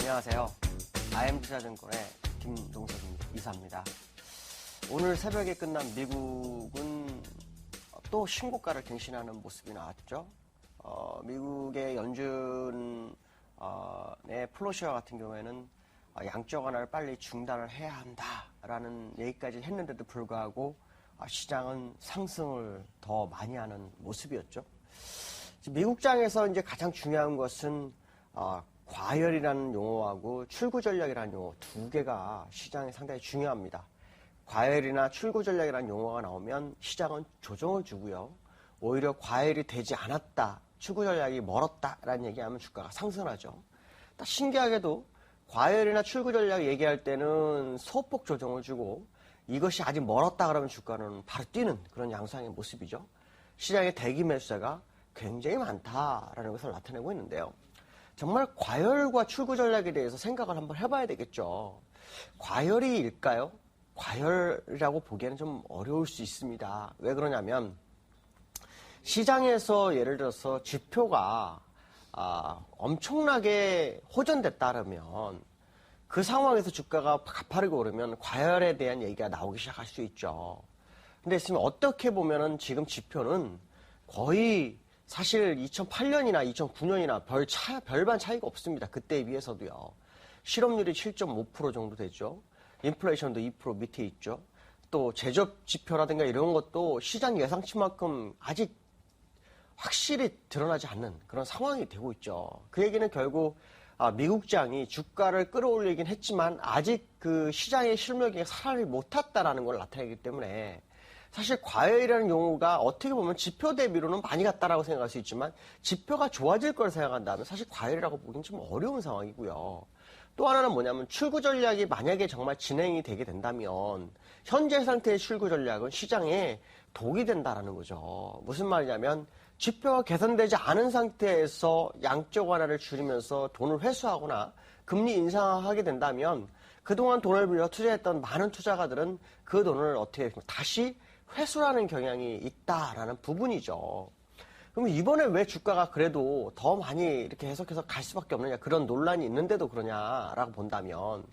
안녕하세요. IM투자증권의 김종석 이사입니다. 오늘 새벽에 끝난 미국은 또 신고가를 갱신하는 모습이 나왔죠. 미국의 연준의 플로시와 같은 경우에는 양적 완화를 빨리 중단을 해야 한다라는 얘기까지 했는데도 불구하고 시장은 상승을 더 많이 하는 모습이었죠. 미국장에서 이제 가장 중요한 것은 과열이라는 용어하고 출구 전략이라는 용어 두 개가 시장에 상당히 중요합니다. 과열이나 출구 전략이라는 용어가 나오면 시장은 조정을 주고요. 오히려 과열이 되지 않았다, 출구 전략이 멀었다라는 얘기하면 주가가 상승하죠. 신기하게도 과열이나 출구 전략 얘기할 때는 소폭 조정을 주고 이것이 아직 멀었다 그러면 주가는 바로 뛰는 그런 양상의 모습이죠. 시장의 대기 매수자가 굉장히 많다라는 것을 나타내고 있는데요. 정말 과열과 출구 전략에 대해서 생각을 한번 해봐야 되겠죠. 과열이일까요? 과열이라고 보기에는 좀 어려울 수 있습니다. 왜 그러냐면 시장에서 예를 들어서 지표가 엄청나게 호전됐다면 그 상황에서 주가가 가파르게 오르면 과열에 대한 얘기가 나오기 시작할 수 있죠. 근데 지금 어떻게 보면은 지금 지표는 거의 사실 2008년이나 2009년이나 별반 차이가 없습니다. 그때에 비해서도요. 실업률이 7.5% 정도 되죠. 인플레이션도 2% 밑에 있죠. 또 제조업 지표라든가 이런 것도 시장 예상치만큼 아직 확실히 드러나지 않는 그런 상황이 되고 있죠. 그 얘기는 결국 미국장이 주가를 끌어올리긴 했지만 아직 그 시장의 실력이 살아나지 못했다라는 걸 나타내기 때문에 사실 과열이라는 용어가 어떻게 보면 지표 대비로는 많이 갔다라고 생각할 수 있지만 지표가 좋아질 걸 생각한다면 사실 과열이라고 보기는 좀 어려운 상황이고요. 또 하나는 뭐냐면 출구 전략이 만약에 정말 진행이 되게 된다면 현재 상태의 출구 전략은 시장에 독이 된다라는 거죠. 무슨 말이냐면 지표가 개선되지 않은 상태에서 양적 완화를 줄이면서 돈을 회수하거나 금리 인상하게 된다면 그동안 돈을 빌려 투자했던 많은 투자가들은 그 돈을 어떻게 다시 회수라는 경향이 있다라는 부분이죠. 그럼 이번에 왜 주가가 그래도 더 많이 이렇게 해석해서 갈 수밖에 없느냐, 그런 논란이 있는데도 그러냐라고 본다면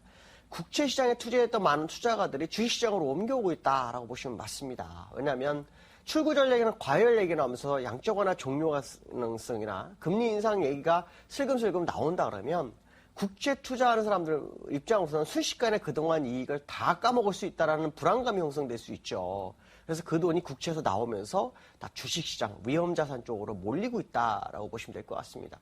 국채시장에 투자했던 많은 투자가들이 주식시장으로 옮겨오고 있다라고 보시면 맞습니다. 왜냐하면 출구 전략이나 과열 얘기 나오면서 양적 완화 종료 가능성이나 금리 인상 얘기가 슬금슬금 나온다 그러면 국채 투자하는 사람들 입장으로서는 순식간에 그동안 이익을 다 까먹을 수 있다는 불안감이 형성될 수 있죠. 그래서 그 돈이 국채에서 나오면서 다 주식시장, 위험자산 쪽으로 몰리고 있다라고 보시면 될 것 같습니다.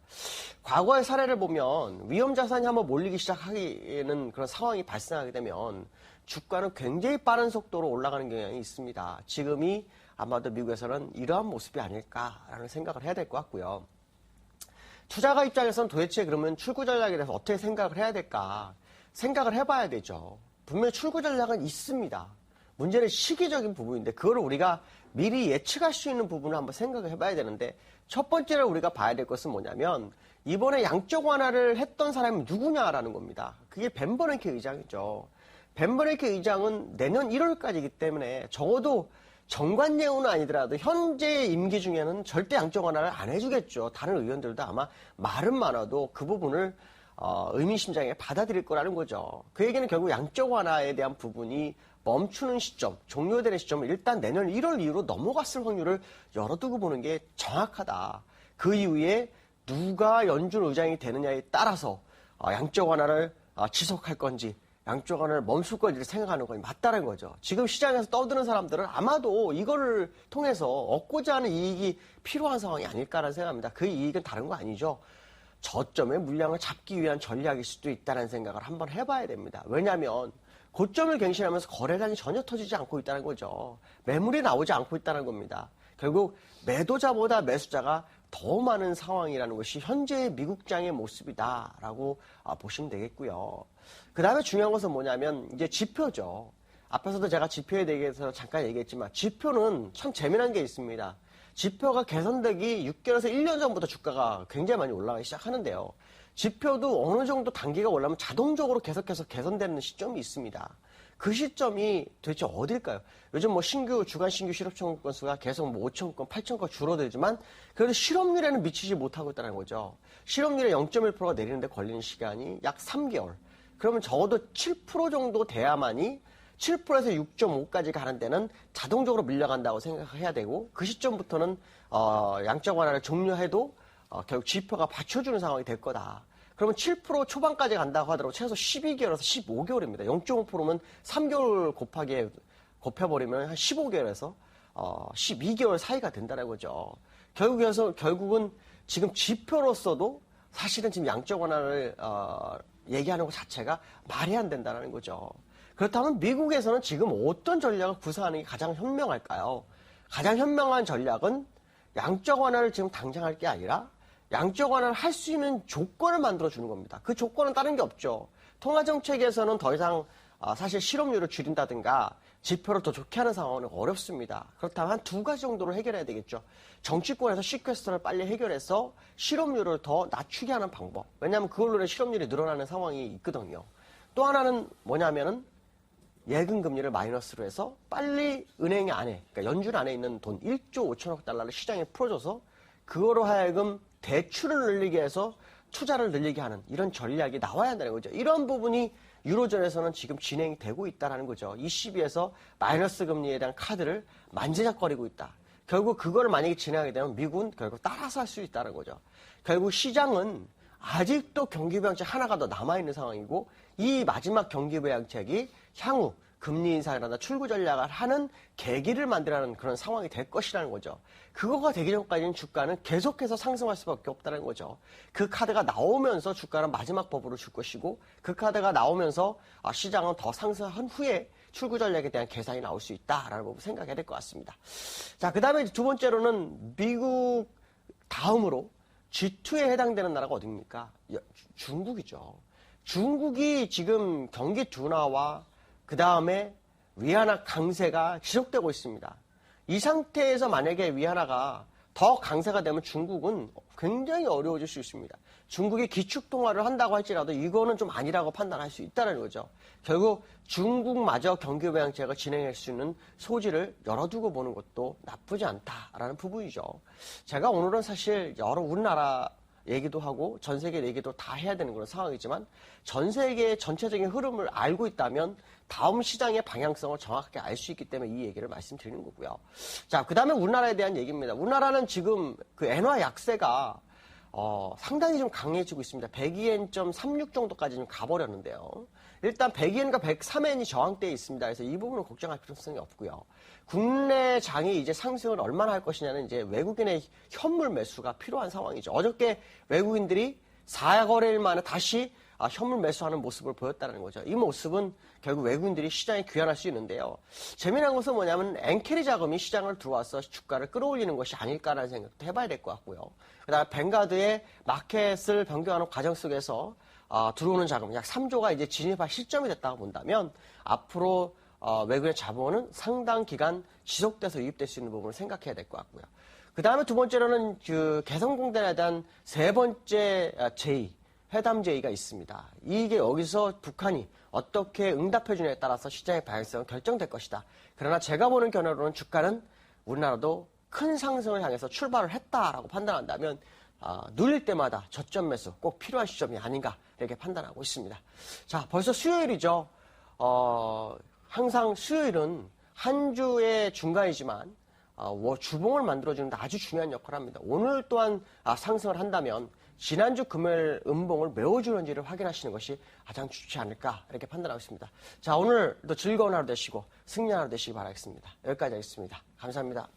과거의 사례를 보면 위험자산이 한번 몰리기 시작하기에는 그런 상황이 발생하게 되면 주가는 굉장히 빠른 속도로 올라가는 경향이 있습니다. 지금이 아마도 미국에서는 이러한 모습이 아닐까라는 생각을 해야 될 것 같고요. 투자가 입장에서는 도대체 그러면 출구 전략에 대해서 어떻게 생각을 해야 될까? 생각을 해봐야 되죠. 분명히 출구 전략은 있습니다. 문제는 시기적인 부분인데 그걸 우리가 미리 예측할 수 있는 부분을 한번 생각을 해봐야 되는데 첫 번째로 우리가 봐야 될 것은 뭐냐면 이번에 양적 완화를 했던 사람이 누구냐라는 겁니다. 그게 벤 버냉키 의장이죠. 벤 버냉키 의장은 내년 1월까지이기 때문에 적어도 정관 예우는 아니더라도 현재 임기 중에는 절대 양적 완화를 안 해주겠죠. 다른 의원들도 아마 말은 많아도 그 부분을 의미심장하게 받아들일 거라는 거죠. 그 얘기는 결국 양적 완화에 대한 부분이 멈추는 시점, 종료되는 시점은 일단 내년 1월 이후로 넘어갔을 확률을 열어두고 보는 게 정확하다. 그 이후에 누가 연준 의장이 되느냐에 따라서 양적 완화를 지속할 건지 양적 완화를 멈출 건지를 생각하는 것이 맞다는 거죠. 지금 시장에서 떠드는 사람들은 아마도 이거를 통해서 얻고자 하는 이익이 필요한 상황이 아닐까라는 생각합니다. 그 이익은 다른 거 아니죠. 저점의 물량을 잡기 위한 전략일 수도 있다는 생각을 한번 해봐야 됩니다. 왜냐하면 고점을 갱신하면서 거래량이 전혀 터지지 않고 있다는 거죠. 매물이 나오지 않고 있다는 겁니다. 결국 매도자보다 매수자가 더 많은 상황이라는 것이 현재의 미국장의 모습이다라고 보시면 되겠고요. 그 다음에 중요한 것은 뭐냐면 이제 지표죠. 앞에서도 제가 지표에 대해서 잠깐 얘기했지만 지표는 참 재미난 게 있습니다. 지표가 개선되기 6개월에서 1년 전부터 주가가 굉장히 많이 올라가기 시작하는데요. 지표도 어느 정도 단기가 올라면 자동적으로 계속해서 개선되는 시점이 있습니다. 그 시점이 도대체 어딜까요? 요즘 뭐 주간 신규 실업 청구 건수가 계속 뭐 5천 건, 8천 건 줄어들지만 그래도 실업률에는 미치지 못하고 있다는 거죠. 실업률의 0.1%가 내리는데 걸리는 시간이 약 3개월. 그러면 적어도 7% 정도 돼야만이 7%에서 6.5까지 가는 데는 자동적으로 밀려간다고 생각해야 되고 그 시점부터는 양적 완화를 종료해도 결국 지표가 받쳐주는 상황이 될 거다. 그러면 7% 초반까지 간다고 하더라도 최소 12개월에서 15개월입니다. 0.5%면 3개월 곱해버리면 한 15개월에서 12개월 사이가 된다는 거죠. 결국은 지금 지표로서도 사실은 지금 양적 완화를 얘기하는 것 자체가 말이 안 된다는 거죠. 그렇다면 미국에서는 지금 어떤 전략을 구사하는 게 가장 현명할까요? 가장 현명한 전략은 양적 완화를 지금 당장 할 게 아니라 양적 완화를 할 수 있는 조건을 만들어주는 겁니다. 그 조건은 다른 게 없죠. 통화정책에서는 더 이상 사실 실업률을 줄인다든가 지표를 더 좋게 하는 상황은 어렵습니다. 그렇다면 한 두 가지 정도를 해결해야 되겠죠. 정치권에서 시퀘스터를 빨리 해결해서 실업률을 더 낮추게 하는 방법. 왜냐하면 그걸로 실업률이 늘어나는 상황이 있거든요. 또 하나는 뭐냐면은 예금 금리를 마이너스로 해서 빨리 은행 안에, 그러니까 연준 안에 있는 돈 1조 5천억 달러를 시장에 풀어줘서 그거로 하여금 대출을 늘리게 해서 투자를 늘리게 하는 이런 전략이 나와야 한다는 거죠. 이런 부분이 유로존에서는 지금 진행이 되고 있다는 거죠. ECB에서 마이너스 금리에 대한 카드를 만지작거리고 있다. 결국 그거를 만약에 진행하게 되면 미국은 결국 따라서 할 수 있다는 거죠. 결국 시장은 아직도 경기부양책 하나가 더 남아있는 상황이고 이 마지막 경기부양책이 향후 금리 인상이라든가 출구 전략을 하는 계기를 만들어내는 그런 상황이 될 것이라는 거죠. 그거가 되기 전까지는 주가는 계속해서 상승할 수밖에 없다는 거죠. 그 카드가 나오면서 주가는 마지막 법으로 줄 것이고 그 카드가 나오면서 시장은 더 상승한 후에 출구 전략에 대한 계산이 나올 수 있다라는 부분 생각해야 될 것 같습니다. 자, 그 다음에 두 번째로는 미국 다음으로 G2에 해당되는 나라가 어디입니까? 중국이죠. 중국이 지금 경기 둔화와 그 다음에 위안화 강세가 지속되고 있습니다. 이 상태에서 만약에 위안화가 더 강세가 되면 중국은 굉장히 어려워질 수 있습니다. 중국이 기축통화를 한다고 할지라도 이거는 좀 아니라고 판단할 수 있다는 거죠. 결국 중국마저 경기부양책을 진행할 수 있는 소지를 열어두고 보는 것도 나쁘지 않다라는 부분이죠. 제가 오늘은 사실 여러 우리나라 얘기도 하고 전 세계 얘기도 다 해야 되는 그런 상황이지만 전 세계의 전체적인 흐름을 알고 있다면 다음 시장의 방향성을 정확하게 알 수 있기 때문에 이 얘기를 말씀드리는 거고요. 자, 그 다음에 우리나라에 대한 얘기입니다. 우리나라는 지금 그 엔화 약세가 상당히 좀 강해지고 있습니다. 102엔.36 정도까지 좀 가버렸는데요. 일단 102엔과 103엔이 저항대에 있습니다. 그래서 이 부분은 걱정할 필요성이 없고요. 국내 장이 이제 상승을 얼마나 할 것이냐는 이제 외국인의 현물 매수가 필요한 상황이죠. 어저께 외국인들이 4거래일 만에 다시 현물 매수하는 모습을 보였다는 거죠. 이 모습은 결국 외국인들이 시장에 귀환할 수 있는데요. 재미난 것은 뭐냐면 엔캐리 자금이 시장을 들어와서 주가를 끌어올리는 것이 아닐까라는 생각도 해봐야 될 것 같고요. 그다음에 뱅가드의 마켓을 변경하는 과정 속에서 들어오는 자금 약 3조가 이제 진입할 시점이 됐다고 본다면 앞으로 외국인의 자본은 상당 기간 지속돼서 유입될 수 있는 부분을 생각해야 될 것 같고요. 그 다음에 두 번째로는 그 개성공단에 대한 세 번째 제의, 회담 제의가 있습니다. 이게 여기서 북한이 어떻게 응답해주냐에 따라서 시장의 방향성은 결정될 것이다. 그러나 제가 보는 견해로는 주가는 우리나라도 큰 상승을 향해서 출발을 했다라고 판단한다면 눌릴 때마다 저점 매수 꼭 필요한 시점이 아닌가 이렇게 판단하고 있습니다. 자, 벌써 수요일이죠. 항상 수요일은 한 주의 중간이지만 주봉을 만들어주는 데 아주 중요한 역할을 합니다. 오늘 또한 상승을 한다면 지난주 금요일 음봉을 메워주는지를 확인하시는 것이 가장 좋지 않을까 이렇게 판단하고 있습니다. 자, 오늘도 즐거운 하루 되시고 승리한 하루 되시기 바라겠습니다. 여기까지 하겠습니다. 감사합니다.